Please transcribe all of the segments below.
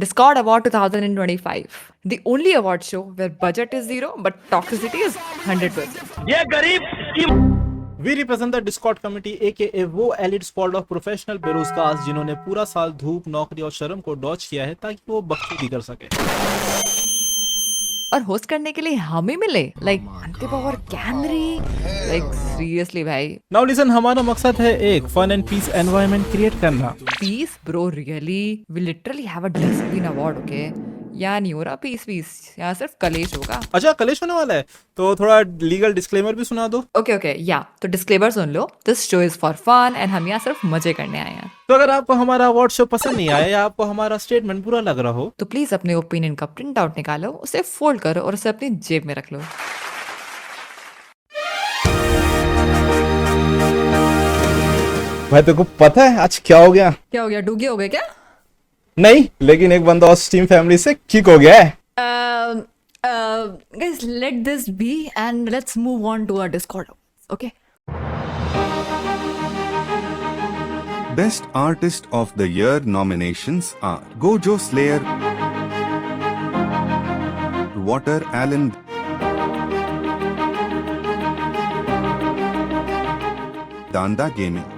Discord Award 2025. The only award show where budget is zero but toxicity is 100%. We represent the Discord community aka वो elite squad of professional बेरोजगार जिन्होंने पूरा साल धूप नौकरी और शर्म को डॉज किया है ताकि वो बखूबी कर सके। और होस्ट करने के लिए हम ही मिले लाइक अंतिम और कैमरी लाइक सीरियसली भाई Now listen, हमारा मकसद है एक fun and peace environment create करना। Peace bro really we literally have a dustbin award okay यहाँ नहीं हो रहा पीस पीस यहाँ सिर्फ कलेश होगा अच्छा कलेश होने वाला है तो थोड़ा लीगल डिस्क्लेमर भी सुना दो। ओके ओके या तो डिस्क्लेमर सुन लो this show is for fun and हम यहाँ सिर्फ मजे करने आए हैं तो अगर आपको हमारा अवार्ड शो पसंद नहीं आया या आपको हमारा स्टेटमेंट बुरा लग रहा हो तो प्लीज अपने ओपिनियन का प्रिंट आउट निकालो उसे फोल्ड करो और उसे अपनी जेब में रख लो भाई तेरे को पता है आज क्या हो गया? क्या हो गया डूगे हो गए क्या नहीं, लेकिन एक बंदा और स्टीम फैमिली से किक हो गया है। guys let this be and let's move on to our discord okay Best Artist of the Year nominations are Gojo Slayer, Water Allen, Danda Gaming.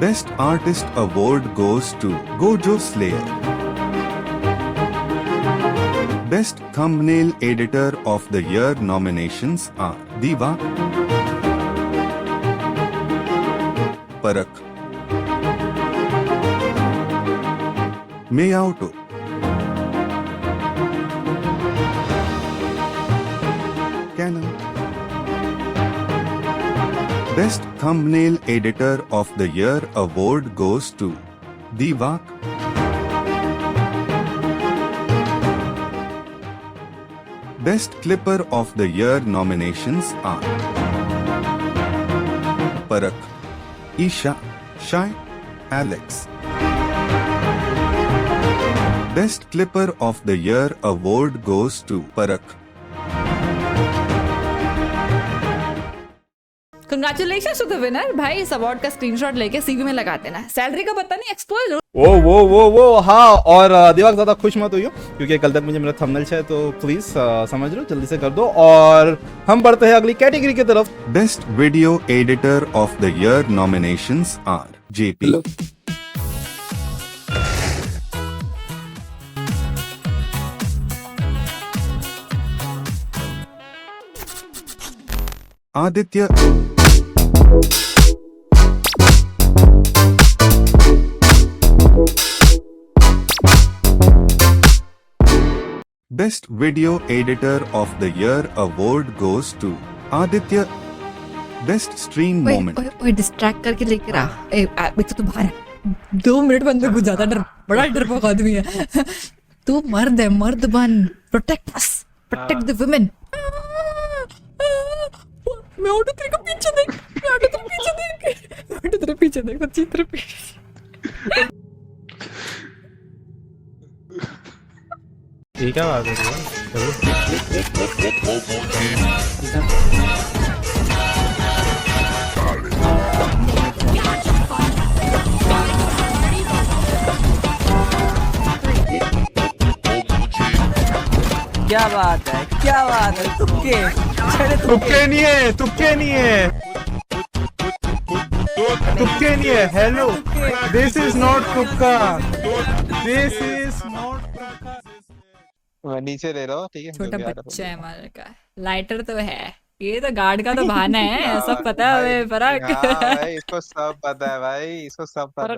Best Artist Award goes to Gojo Slayer. Best Thumbnail Editor of the Year nominations are Diva, Parak, Mayauto, Canon. Best Thumbnail Editor of the Year award goes to Divak, Best Clipper of the Year nominations are Parak, Isha, Shai, Alex. Best Clipper of the Year award goes to Parak. Congratulation to the winner भाई इस award का screenshot लेके CV में लगाते ना salary का पता नहीं एक्सपोज वो हाँ और दिवाक ज्यादा खुश मत होइयो क्योंकि कल तक मुझे मेरा थंबनेल है तो प्लीज समझ लो जल्दी से कर दो और हम बढ़ते हैं अगली कैटेगरी की तरफ। Best Video Editor of the Year nominations are JP, Aditya, Best Video Editor of the Year award goes to Aditya. Best Stream Moment. ओए डिस्ट्रैक्ट करके लेकर आ एक तो बाहर 2 मिनट बंदे को ज्यादा डर बड़ा डरपोक आदमी है तू मर्द है मर्द बन protect us protect the women मैं ऑटो तेरे को पीछे देख मैं ऑटो तेरे पीछे देख मैं ऑटो तेरे पीछे देख बच्ची तेरे पीछे ये क्या बात है क्या बात है तुक्के नहीं है हेलो दिस इज नॉट तुक्का दिस इज नॉट तुक्का। नीचे ले लो ठीक है छोटा बच्चा है हमारे का लाइटर तो है ये तो गार्ड का तो बहाना है सब पता है हमें फर्क भाई इसको सब पता है भाई इसको सब पता है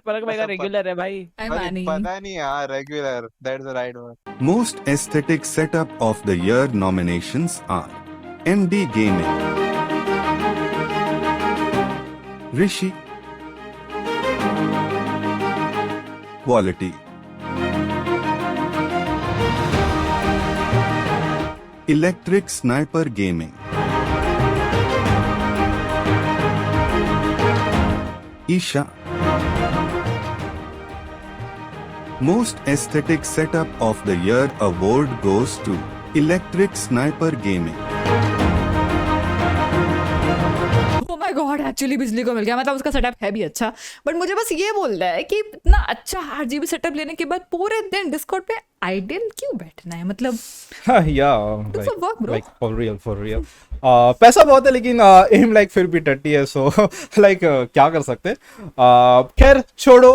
परक भाई का रेगुलर है भाई आई भाई, मानी पता नहीं यार regular that's the right word. Most Aesthetic Setup of the Year nominations are MD Gaming, Rishi, Quality, Electric Sniper Gaming, Isha. Most Aesthetic Setup of the Year award goes to Electric Sniper Gaming. Oh my god God actually बिजली को मिल गया, मतलब उसका setup है भी अच्छा, but मुझे बस ये बोलना है कि इतना अच्छा RGB सेटअप लेने के बाद पूरे दिन डिस्कॉर्ड पे आइडियल क्यों बैठना है, मतलब yeah, for work, bro. like for real. पैसा बहुत है लेकिन एम लाइक फिर भी टट्टी है, सो लाइक क्या कर सकते हैं. खैर छोड़ो,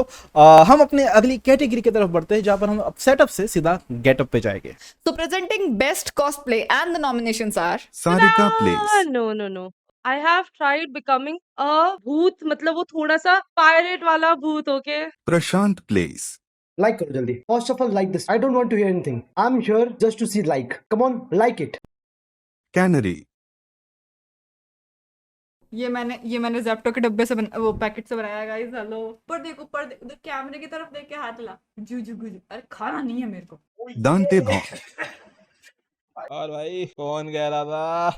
हम अपने अगली कैटेगरी की तरफ बढ़ते हैं जहाँ पर हम सेटअप से सीधा गेटअप पे जाएंगे. So presenting best cosplay and the nominations are Sarika plays. No. I have tried becoming a भूत, मतलब वो थोड़ा सा पायरेट वाला भूत, ओके? Prashant plays. Like करो जल्दी. First of all, like this. I don't want to hear anything. I'm here just to see like. Come on, like it. Canary. ये मैंने ज़ेप्टो के डब्बे से वो पैकेट से बनाया गाइस. हेलो, ऊपर देख उधर कैमरे की तरफ देख के हाथ ला. जू अरे खाना नहीं है मेरे को. Dante Bhaw. और भाई कौन कह रहा था?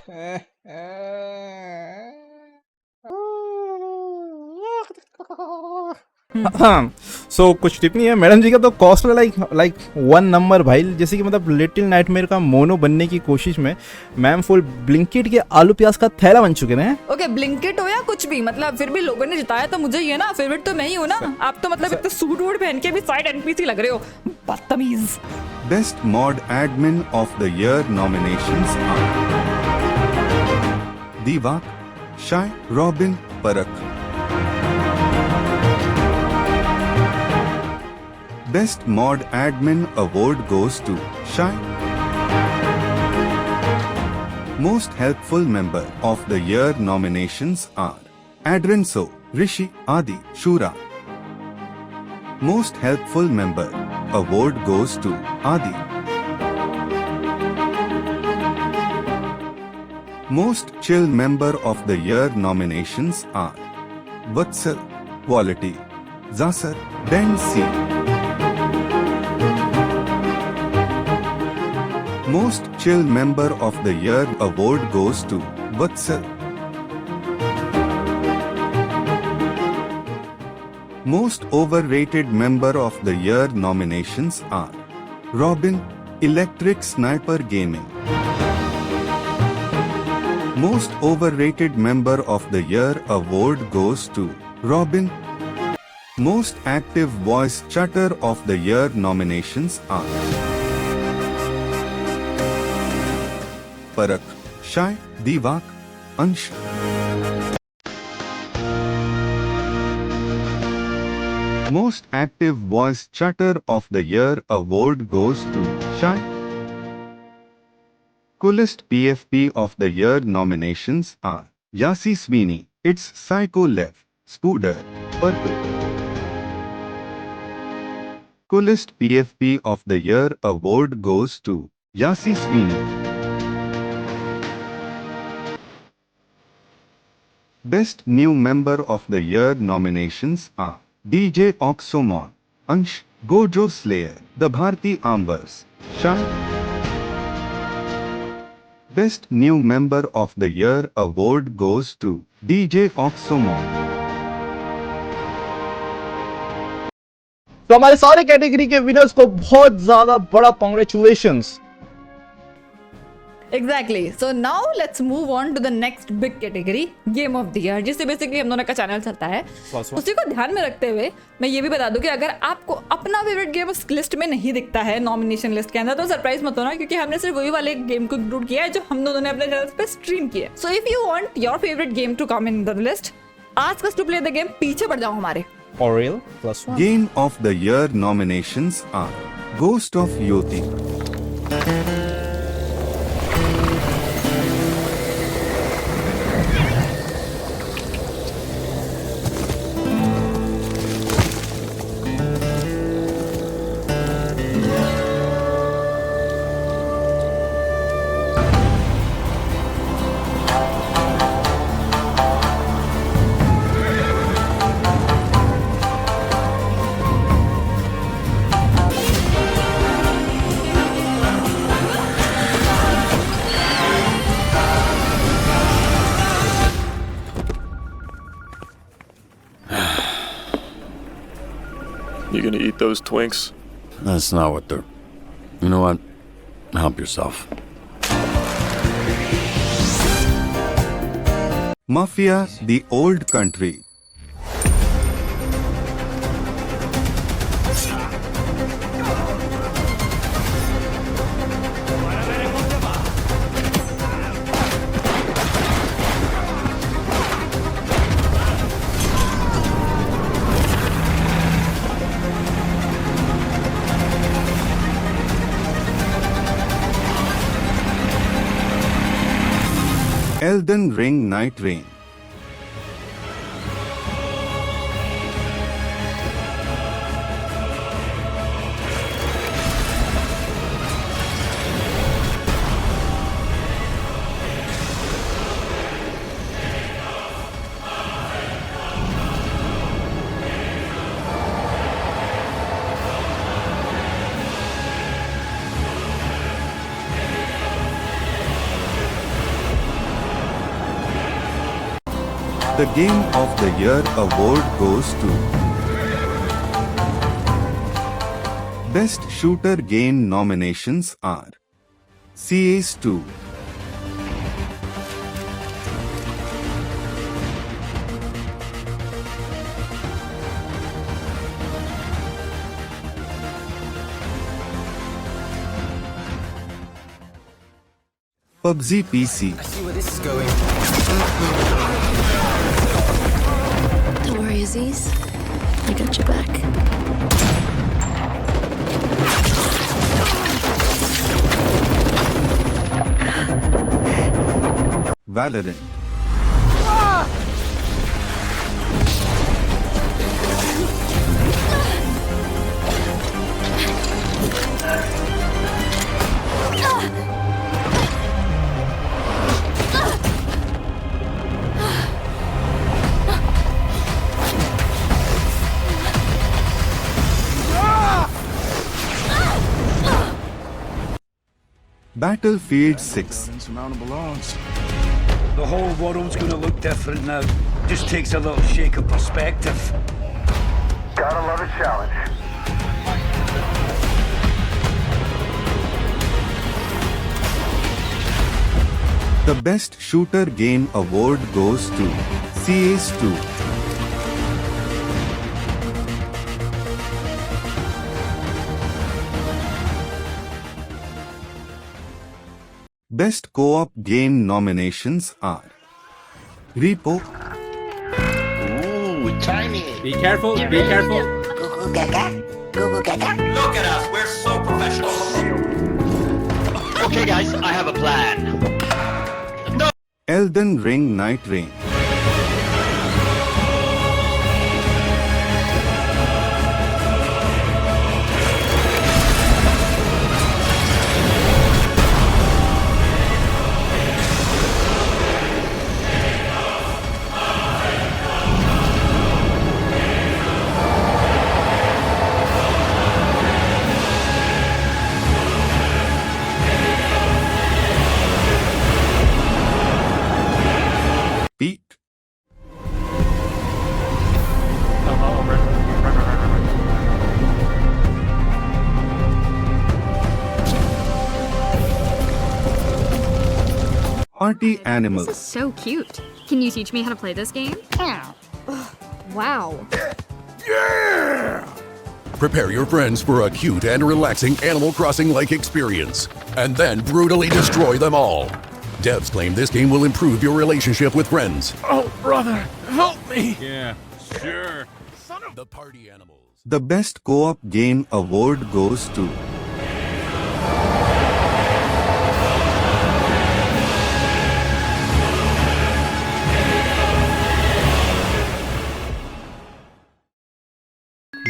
सो कुछ टिप्पणी है मैडम जी का तो कॉस्प्ले लाइक 1 नंबर भाई. जैसे कि मतलब लिटिल नाइटमेयर का मोनो बनने की कोशिश में मैम फुल ब्लिंकिट के आलू प्याज का थैला बन चुके हैं. ओके ब्लिंकिट हो या कुछ भी, मतलब फिर भी लोगों ने जिताया तो मुझे ये ना, फेवरेट तो मैं ही हूँ ना. आप तो मतलब एक तो सूट वूट पहन के भी साइड NPC लग रहे हो, बदतमीज. Best Mod Admin of the Year nominations are Diva, Shy, Robin, Parak. Best Mod Admin award goes to Shy. Most Helpful Member of the Year nominations are Adrian So, Rishi, Adi, Shura. Most Helpful Member award goes to Adi. Most Chill Member of the Year nominations are Vatsal, Quality, Zasar, Dan C. Most Chill Member of the Year award goes to Vatsal. Most Overrated Member of the Year nominations are Robin, Electric Sniper Gaming. Most Overrated Member of the Year award goes to Robin. Most Active Voice Chatter of the Year nominations are Parak, Shy, Divak, Ansh. Most Active Voice Chatter of the Year award goes to Shy. Coolest PFP of the Year nominations are Yasi Sweeney, It's Psycho Lev, Spooder, Purple. Coolest PFP of the Year award goes to Yasi Sweeney. Best New Member of the Year nominations are DJ Oxomon, Ansh, Gojo Slayer, The Bharti Ambers, Shy. Best New Member of the Year award goes to DJ Oxomon. तो हमारे सारे category के winners को बहुत ज्यादा बड़ा congratulations. Exactly. So now let's move on to the next big category, Game of the Year, जिससे basically हम दोनों का चैनल चलता है. उसी को ध्यान में रखते हुए मैं ये भी बता दूं कि अगर आपको अपना फेवरेट गेम उस लिस्ट में नहीं दिखता है नॉमिनेशन लिस्ट के अंदर, तो सरप्राइज मत होना, क्योंकि हमने सिर्फ वही वाले गेम को इंक्लूड किया है जो हम दोनों ने अपने चैनल पे स्ट्रीम किया है. So if you want your favourite game to come in the list, ask us to play the game. पीछे बढ़ जाओ हमारे. Oriel +1. Game of the Year nominations are Ghost of Yoti, You gonna eat those Twinks? That's not what they're... You know what? Help yourself. Mafia, the Old Country. Elden Ring Night Rain. The Game of the Year award goes to Best Shooter Game nominations are CS2, PUBG PC, Don't worry, Aziz. I got your back. Valorant, Battlefield 6, Insurmountable odds. The whole world's gonna look different now. Just takes a little shake of perspective. Gotta love a challenge. The Best Shooter Game award goes to CS2, Best Co-op Game nominations are Repo, Ooh, tiny. Be careful, be careful. Google Gaga. Google Gaga. Look at us, we're so professional. Okay, guys, I have a plan. Elden Ring Night Rain, Pete, Party Animals. This is so cute. Can you teach me how to play this game? Wow. Prepare your friends for a cute and relaxing Animal Crossing-like experience, and then brutally destroy them all. Devs claim this game will improve your relationship with friends. Oh, brother, help me! Yeah, sure. The Party Animals. The Best Co-op Game award goes to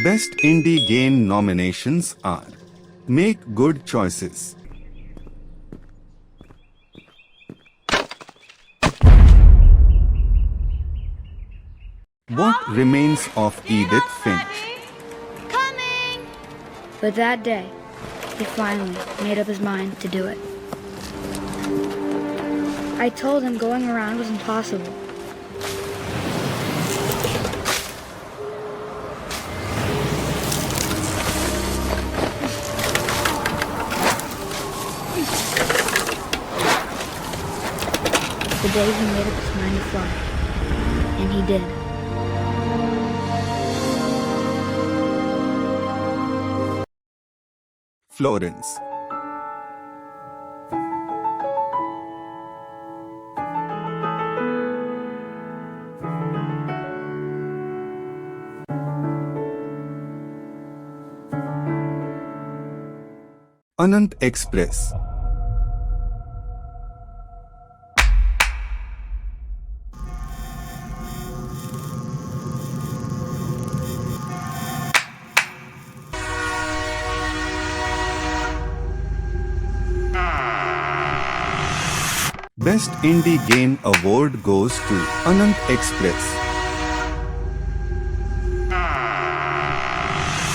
Best Indie Game nominations are Make Good Choices, What Remains of Edith Finch, But that day, he finally made up his mind to do it. I told him going around was impossible. The day he made up his mind to fly. And he did. Florence. Anant Express. Best Indie Game Award goes to Anant Express.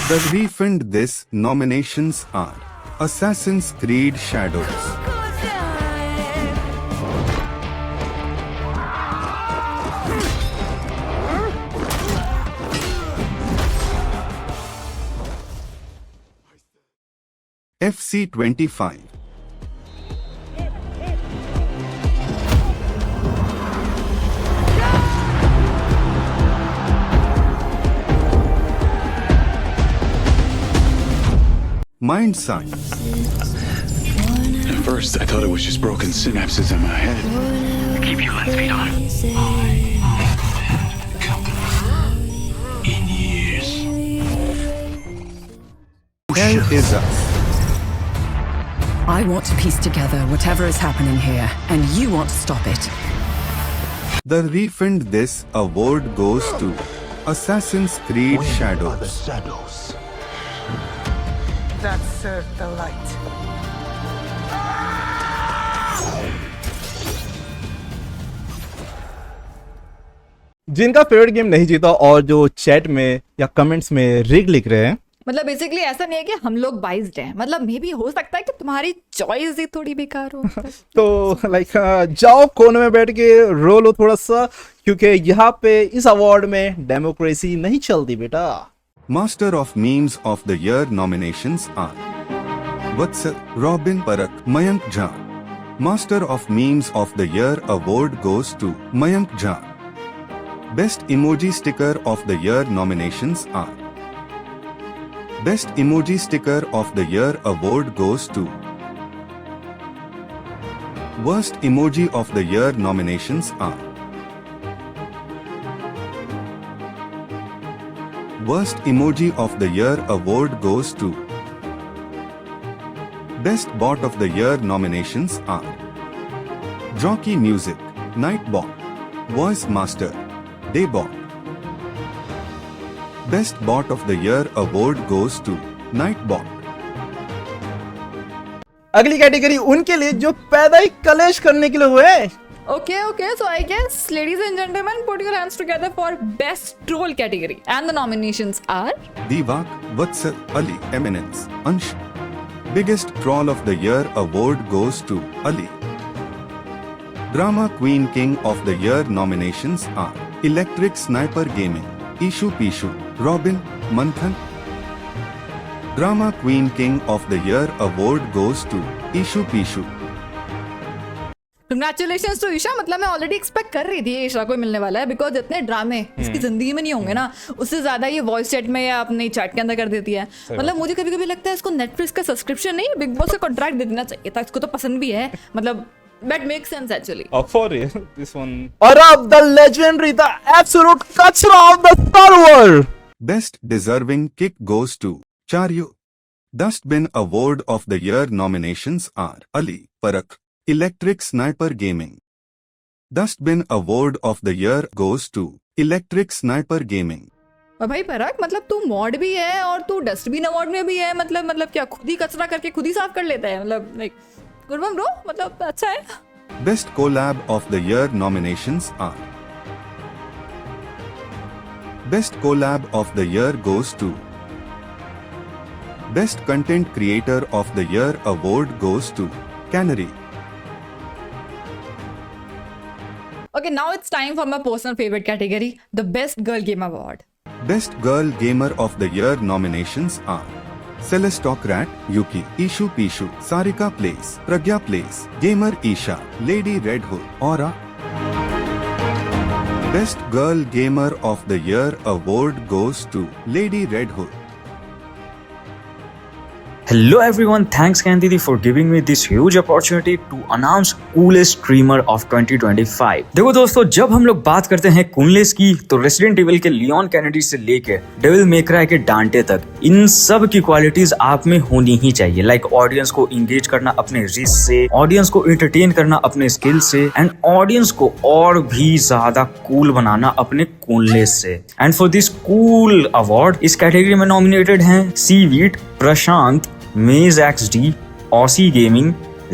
The refund this nominations are Assassin's Creed Shadows, FC25, Mind Science, At first, I thought it was just broken synapses in my head. Keep your lens feet on. In years. Hell Is Us, I want to piece together whatever is happening here, and you want to stop it. The refund this award goes to Assassin's Creed Shadows. That served the light. जिनका favourite game नहीं जीता और जो chat में या comments में rig लिख रहे हैं, मतलब बेसिकली ऐसा नहीं है कि हम लोग बाइज्ड हैं, मतलब मे भी हो सकता है कि तुम्हारी चॉइस ही थोड़ी बेकार हो। तो लाइक जाओ कोने में बैठ के रो लो थोड़ा सा, क्योंकि यहाँ पे इस अवार्ड में डेमोक्रेसी नहीं चलती बेटा। Master of Memes of the Year nominations are Vatsal, Robin Parak, Mayank Jha. Master of Memes of the Year award goes to Mayank Jha. Best Emoji Sticker of the Year nominations are Best Emoji Sticker of the Year award goes to Worst Emoji of the Year nominations are Worst Emoji of the Year award goes to Best Bot of the Year nominations are Jockey Music, Nightbot, Voice Master, Daybot. Best Bot of the Year award goes to Nightbot. अगली category उनके लिए जो पैदा ही कलेश करने के लिए हुए। Okay, so I guess, ladies and gentlemen, put your hands together for best troll category, and the nominations are Divak, Vatsal, Ali, Eminence, Ansh. Biggest Troll of the Year award goes to Ali. Drama Queen King of the Year nominations are Electric Sniper Gaming, Ishu Pishu, Robin, Manthan. Drama Queen King of the Year award goes to Ishu Pishu. Congratulations to Isha. मतलब मैं already expect कर रही थी ईशा को मिलने वाला है, because इतने ड्रामे इसकी जिंदगी में नहीं होंगे ना, उससे ज्यादा ये वॉइस चैट में या अपने चैट के अंदर कर देती है। मतलब मुझे कभी कभी लगता है इसको नेटफ्लिक्स का सब्सक्रिप्शन नहीं, बिग बॉस का कॉन्ट्रैक्ट दे देना चाहिए था, इसको तो पसंद भी है, मतलब that makes sense actually. For real, this one. और अब the legendary, the absolute kachra of the Star Wars. Best Deserving Kick goes to Charyu. Dustbin Award of the Year nominations are Ali, Parak, Electric Sniper Gaming. Dustbin Award of the Year goes to Electric Sniper Gaming. और भाई पराग, मतलब तू mod भी है और तू dustbin award में भी है, मतलब क्या खुद ही कचरा करके खुद ही साफ कर लेता है, मतलब लाइक गुड वन ब्रो, मतलब अच्छा है। Best Collab of the Year nominations are Best Collab of the Year goes to Best Content Creator of the Year award goes to Canary. Okay, now it's time for my personal favorite category, the Best Girl Game Award. Best Girl Gamer of the Year nominations are Celestocrat, Yuki, Ishu Pishu, Sarika Plays, Pragya Plays, Gamer Isha, Lady Red Hood, Aura. Best Girl Gamer of the Year award goes to Lady Red Hood. Hello everyone, thanks Candidi for giving me this huge opportunity to announce coolest streamer of 2025. देखो दोस्तों, जब हम लोग बात करते हैं coolness की तो रेसिडेंट एविल के लियोन कैनेडी से लेके डेविल मे क्राई के डांटे तक इन सब की क्वालिटीज आप में होनी ही चाहिए। लाइक ऑडियंस को इंगेज करना अपने रिच से, ऑडियंस को एंटरटेन करना अपने स्किल से, एंड ऑडियंस को और भी ज्यादा कूल बनाना अपने कूलनेस से। And for this cool award इस कैटेगरी में नॉमिनेटेड हैं सीवीट, प्रशांत, Maze XD, Aussie Gaming,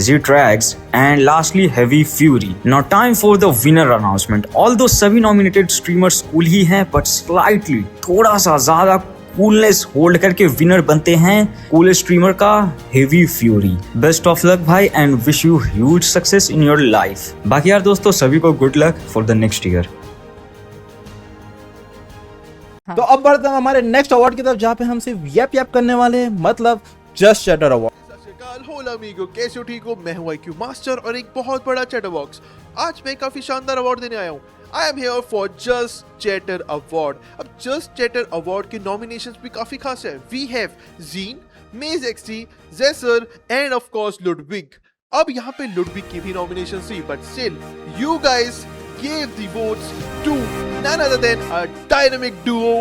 Z-Trags and lastly Heavy Fury. Now time for the winner announcement. Although सभी nominated streamers cool ही हैं, but slightly थोड़ा सा ज्यादा coolness hold करके winner बनते हैं coolest streamer का Heavy Fury. Best of luck भाई and wish you huge success in your life. बाकी यार दोस्तों सभी को good luck for the next year. तो अब बढ़ते हैं हमारे नेक्स्ट अवार्ड की तरफ, जहाँ पे हम सिर्फ यप करने वाले हैं, मतलब जस्ट चैटर अवार्ड। होला अमीगो, कैसे हो, ठीक हो? मैं हूं IQ मास्टर और एक बहुत बड़ा चैटर बॉक्स। आज मैं काफी शानदार अवार्ड देने आया हूं। I am here for just chatter award. अब जस्ट चैटर अवार्ड के नॉमिनेशंस भी काफी खास है। We have Jean, Maze XT, Jesser and of course Ludwig. अब यहाँ पे लुडविग की भी नॉमिनेशन थी, but still you guys gave the votes to none other than a dynamic duo,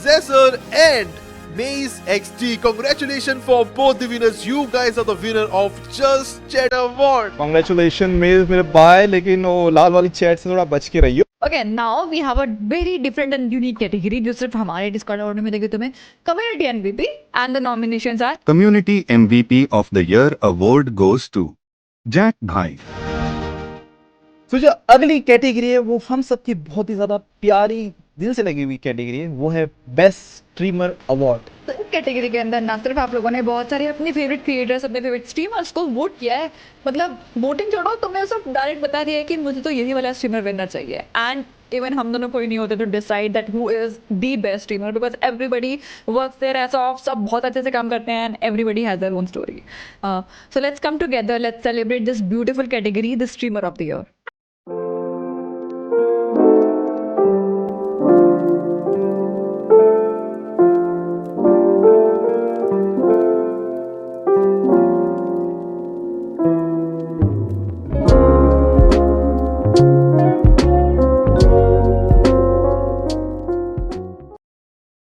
Zesser and Maze XD. Congratulations for both the winners. You guys are the winner of Just Chat Award. Congratulations मेज मेरे भाई, लेकिन वो लाल वाली chat से थोड़ा बच के रहियो। Okay, now we have a very different and unique category जो सिर्फ हमारे Discord अवार्ड में देंगे तुम्हें, Community MVP, and the nominations are Community MVP of the Year award goes to Jack भाई। तो जो अगली कैटेगरी है वो हम सबकी बहुत ही ज्यादा प्यारी, दिल से लगी हुई कैटेगरी है, वो है बेस्ट स्ट्रीमर अवार्ड। तो इस कैटेगरी के अंदर ना सिर्फ आप लोगों ने बहुत सारे अपने फेवरेट क्रिएटर्स, अपने फेवरेट स्ट्रीमर्स को वोट किया है, मतलब वोटिंग छोड़ो, तुमने सब डायरेक्ट बता दिया है कि मुझे तो यही वाला स्ट्रीमर विनर चाहिए। एंड इवन हम दोनों कोई नहीं होते to decide that who is the best streamer, because everybody works their ass off, सब बहुत अच्छे से काम करते हैं and everybody has their own story. So let's come together, let's celebrate this beautiful category, the streamer of the year.